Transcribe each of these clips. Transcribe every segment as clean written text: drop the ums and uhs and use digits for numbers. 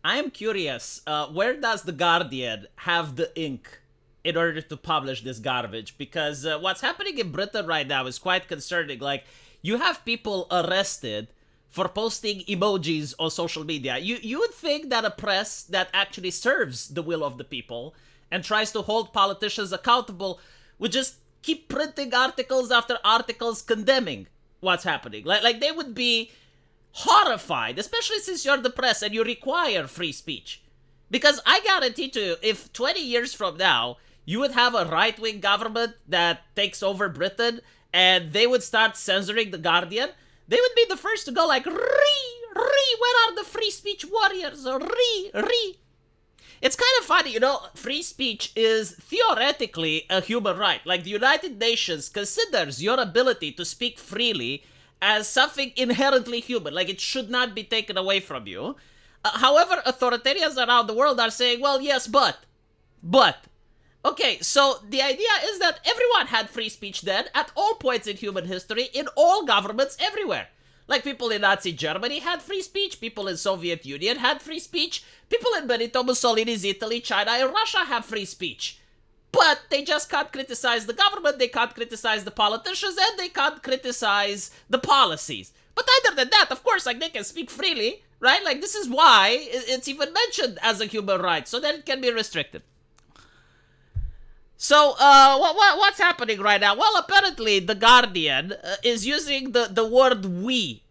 I am curious, where does The Guardian have the ink in order to publish this garbage? Because what's happening in Britain right now is quite concerning. Like, you have people arrested for posting emojis on social media. You would think that a press that actually serves the will of the people and tries to hold politicians accountable would just keep printing articles after articles condemning what's happening. Like they would be horrified, especially since you're the press and you require free speech. Because I guarantee to you, if 20 years from now, you would have a right-wing government that takes over Britain and they would start censoring The Guardian, they would be the first to go like, where are the free speech warriors? It's kind of funny, free speech is theoretically a human right. Like, the United Nations considers your ability to speak freely as something inherently human. Like, it should not be taken away from you. However, authoritarians around the world are saying, well, yes, but. Okay, so the idea is that everyone had free speech then, at all points in human history, in all governments everywhere. Like, people in Nazi Germany had free speech, people in Soviet Union had free speech, people in Benito Mussolini's Italy, China, and Russia have free speech. But they just can't criticize the government, they can't criticize the politicians, and they can't criticize the policies. But other than that, of course, like, they can speak freely, right? Like, this is why it's even mentioned as a human right, so that it can be restricted. So, what's happening right now? Well, apparently, The Guardian is using the word we.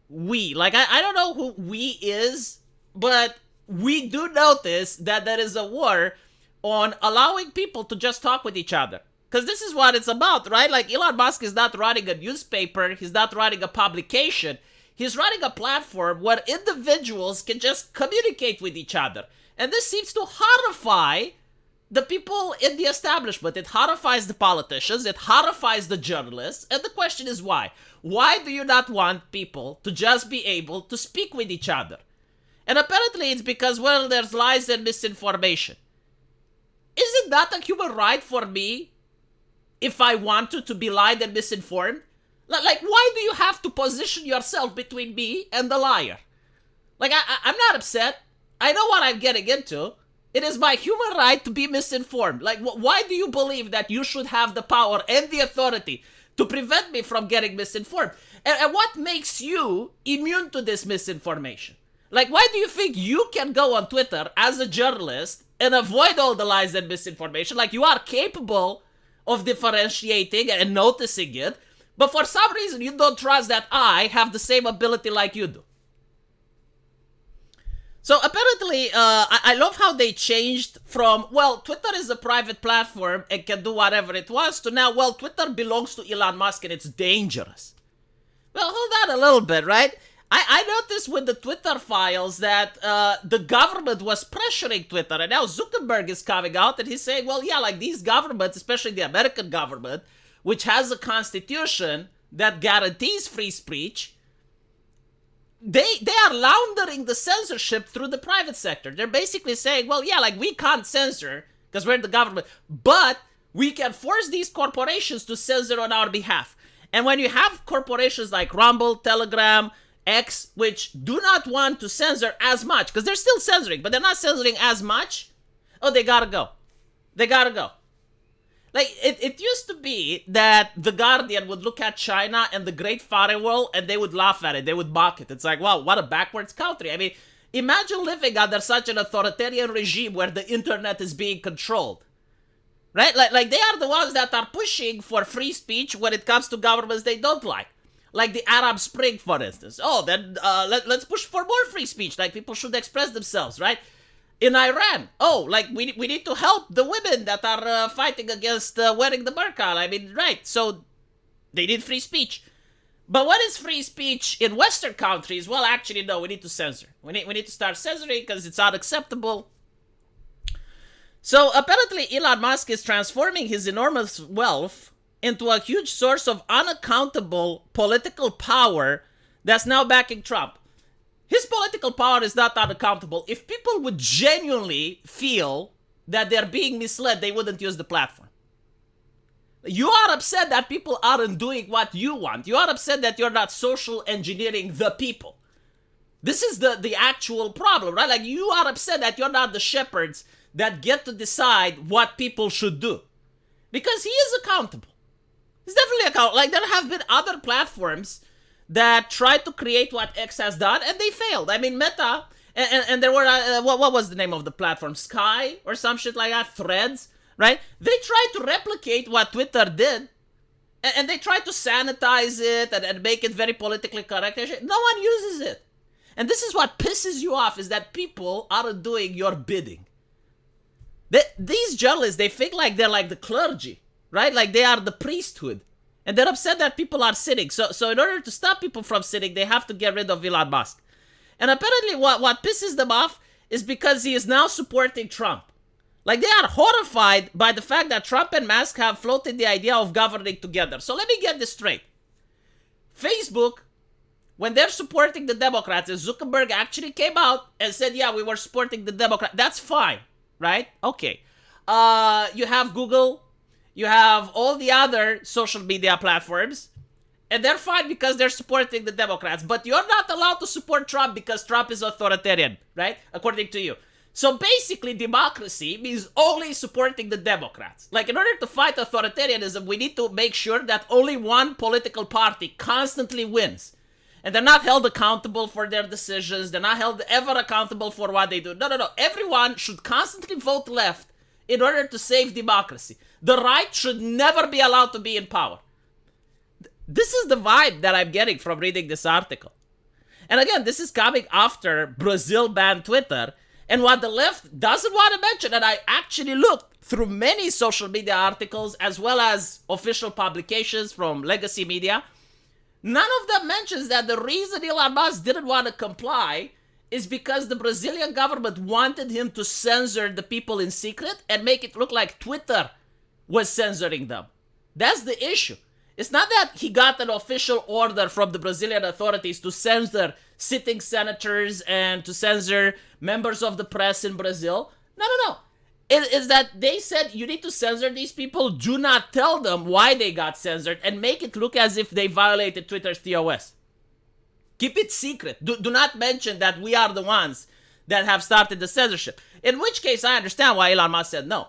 We. Like, I don't know who we is, but we do notice that there is a war on allowing people to just talk with each other. Because this is what it's about, right? Like, Elon Musk is not running a newspaper, he's not running a publication, he's running a platform where individuals can just communicate with each other. And this seems to horrify the people in the establishment. It horrifies the politicians, it horrifies the journalists, and the question is why? Why do you not want people to just be able to speak with each other? And apparently it's because, well, there's lies and misinformation. Is it not a human right for me, if I want to be lied and misinformed? Like, why do you have to position yourself between me and the liar? Like, I'm not upset. I know what I'm getting into. It is my human right to be misinformed. Like, why do you believe that you should have the power and the authority to prevent me from getting misinformed? And what makes you immune to this misinformation? Like, why do you think you can go on Twitter as a journalist and avoid all the lies and misinformation? Like, you are capable of differentiating and noticing it, but for some reason you don't trust that I have the same ability like you do. So apparently, I love how they changed from, well, Twitter is a private platform and can do whatever it wants, to now, well, Twitter belongs to Elon Musk and it's dangerous. Well, hold on a little bit, right? I noticed with the Twitter files that the government was pressuring Twitter, and now Zuckerberg is coming out and he's saying, well, yeah, like, these governments, especially the American government, which has a constitution that guarantees free speech, they are laundering the censorship through the private sector. They're basically saying, well, yeah, like, we can't censor because we're the government, but we can force these corporations to censor on our behalf. And when you have corporations like Rumble, Telegram, X, which do not want to censor as much, because they're still censoring, but they're not censoring as much, oh, they gotta go. They gotta go. Like, it used to be that The Guardian would look at China and the Great Firewall and they would laugh at it. They would mock it. It's like, wow, what a backwards country. I mean, imagine living under such an authoritarian regime where the internet is being controlled. Right? Like they are the ones that are pushing for free speech when it comes to governments they don't like. Like the Arab Spring, for instance. Oh, then let's push for more free speech. Like, people should express themselves, right? In Iran, oh, like, we need to help the women that are fighting against wearing the burqa. I mean, right, so they need free speech. But what is free speech in Western countries? Well, actually, no, we need to censor. We need to start censoring because it's unacceptable. So apparently Elon Musk is transforming his enormous wealth into a huge source of unaccountable political power that's now backing Trump. His political power is not unaccountable. If people would genuinely feel that they're being misled, they wouldn't use the platform. You are upset that people aren't doing what you want. You are upset that you're not social engineering the people. This is the actual problem, right? Like, you are upset that you're not the shepherds that get to decide what people should do. Because he is accountable. He's definitely accountable. Like, there have been other platforms that tried to create what X has done, and they failed. I mean, Meta, and there were, what was the name of the platform? Sky or some shit like that? Threads, right? They tried to replicate what Twitter did, and they tried to sanitize it and make it very politically correct. No one uses it. And this is what pisses you off, is that people aren't doing your bidding. These journalists, they think like they're like the clergy, right? Like they are the priesthood. And they're upset that people are sitting. So in order to stop people from sitting, they have to get rid of Elon Musk. And apparently what pisses them off is because he is now supporting Trump. Like, they are horrified by the fact that Trump and Musk have floated the idea of governing together. So let me get this straight. Facebook, when they're supporting the Democrats, and Zuckerberg actually came out and said, yeah, we were supporting the Democrats. That's fine, right? Okay. You have Google. You have all the other social media platforms. And they're fine because they're supporting the Democrats. But you're not allowed to support Trump because Trump is authoritarian, right? According to you. So basically, democracy means only supporting the Democrats. Like, in order to fight authoritarianism, we need to make sure that only one political party constantly wins. And they're not held accountable for their decisions. They're not held ever accountable for what they do. No. Everyone should constantly vote left in order to save democracy. The right should never be allowed to be in power. This is the vibe that I'm getting from reading this article. And again, this is coming after Brazil banned Twitter. And what the left doesn't want to mention, and I actually looked through many social media articles as well as official publications from legacy media, none of them mentions that the reason Elon Musk didn't want to comply is because the Brazilian government wanted him to censor the people in secret and make it look like Twitter was censoring them. That's the issue. It's not that he got an official order from the Brazilian authorities to censor sitting senators and to censor members of the press in Brazil. No. It is that they said you need to censor these people. Do not tell them why they got censored and make it look as if they violated Twitter's TOS. Keep it secret. Do not mention that we are the ones that have started the censorship. In which case, I understand why Elon Musk said no.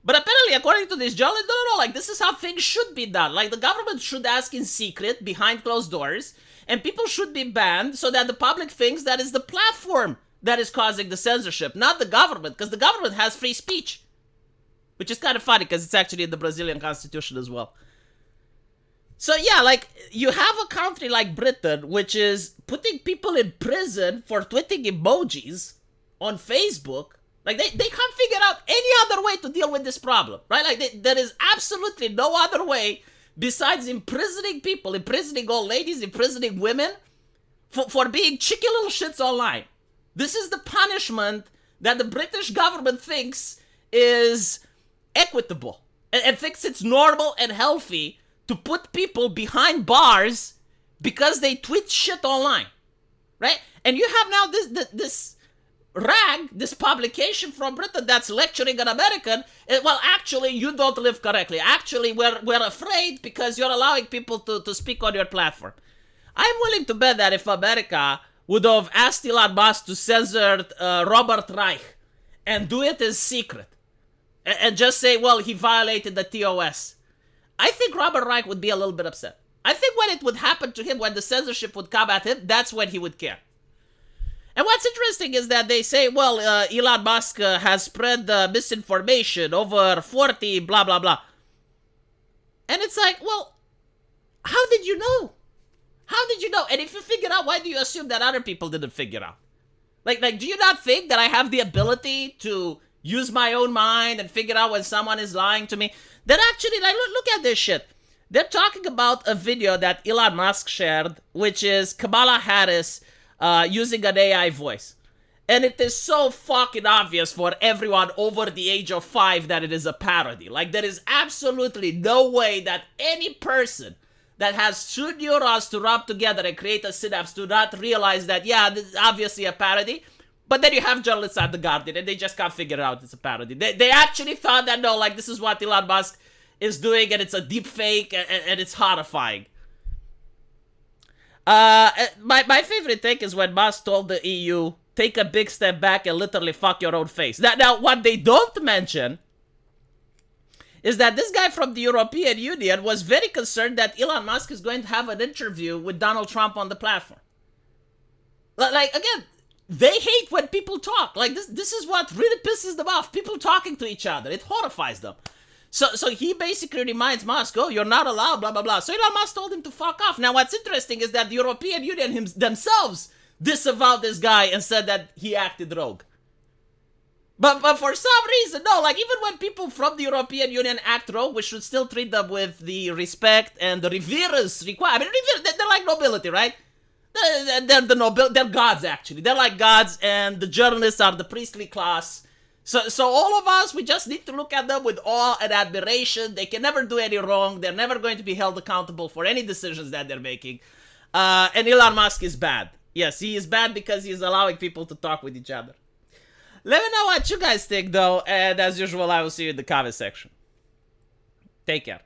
But apparently, according to this journalist, no, like, this is how things should be done. Like, the government should ask in secret, behind closed doors, and people should be banned so that the public thinks that is the platform that is causing the censorship, not the government, because the government has free speech. Which is kind of funny, because it's actually in the Brazilian constitution as well. So yeah, like, you have a country like Britain, which is putting people in prison for tweeting emojis on Facebook. Like, they can't figure out any other way to deal with this problem, right? Like, there is absolutely no other way besides imprisoning people, imprisoning old ladies, imprisoning women for being cheeky little shits online. This is the punishment that the British government thinks is equitable and thinks it's normal and healthy to put people behind bars because they tweet shit online, right? And you have now this rag, this publication from Britain that's lecturing an American, well, actually, you don't live correctly. Actually, we're afraid because you're allowing people to speak on your platform. I'm willing to bet that if America would have asked Elon Musk to censor Robert Reich and do it in secret and just say, well, he violated the TOS, I think Robert Reich would be a little bit upset. I think when it would happen to him, when the censorship would come at him, that's when he would care. And what's interesting is that they say, well, Elon Musk has spread misinformation over 40 blah, blah, blah. And it's like, well, how did you know? How did you know? And if you figure out, why do you assume that other people didn't figure out? Like, do you not think that I have the ability to use my own mind and figure out when someone is lying to me? Then actually, like, look at this shit. They're talking about a video that Elon Musk shared, which is Kamala Harris using an AI voice. And it is so fucking obvious for everyone over the age of 5 that it is a parody. Like, there is absolutely no way that any person that has 2 neurons to rub together and create a synapse do not realize that, yeah, this is obviously a parody. But then you have journalists at The Guardian and they just can't figure out it's a parody. They actually thought that, no, like, this is what Elon Musk is doing and it's a deep fake and it's horrifying. My favorite take is when Musk told the EU, take a big step back and literally fuck your own face. Now what they don't mention is that this guy from the European Union was very concerned that Elon Musk is going to have an interview with Donald Trump on the platform. Like, again, they hate when people talk. Like, this is what really pisses them off. People talking to each other. It horrifies them. So he basically reminds Musk, oh, you're not allowed, blah, blah, blah. So Elon Musk told him to fuck off. Now, what's interesting is that the European Union themselves disavowed this guy and said that he acted rogue. But for some reason, no, like, even when people from the European Union act rogue, we should still treat them with the respect and the reverence required. I mean, they're like nobility, right? They're gods, actually. They're like gods, and the journalists are the priestly class. So all of us, we just need to look at them with awe and admiration. They can never do any wrong. They're never going to be held accountable for any decisions that they're making. And Elon Musk is bad. Yes, he is bad because he's allowing people to talk with each other. Let me know what you guys think, though. And as usual, I will see you in the comment section. Take care.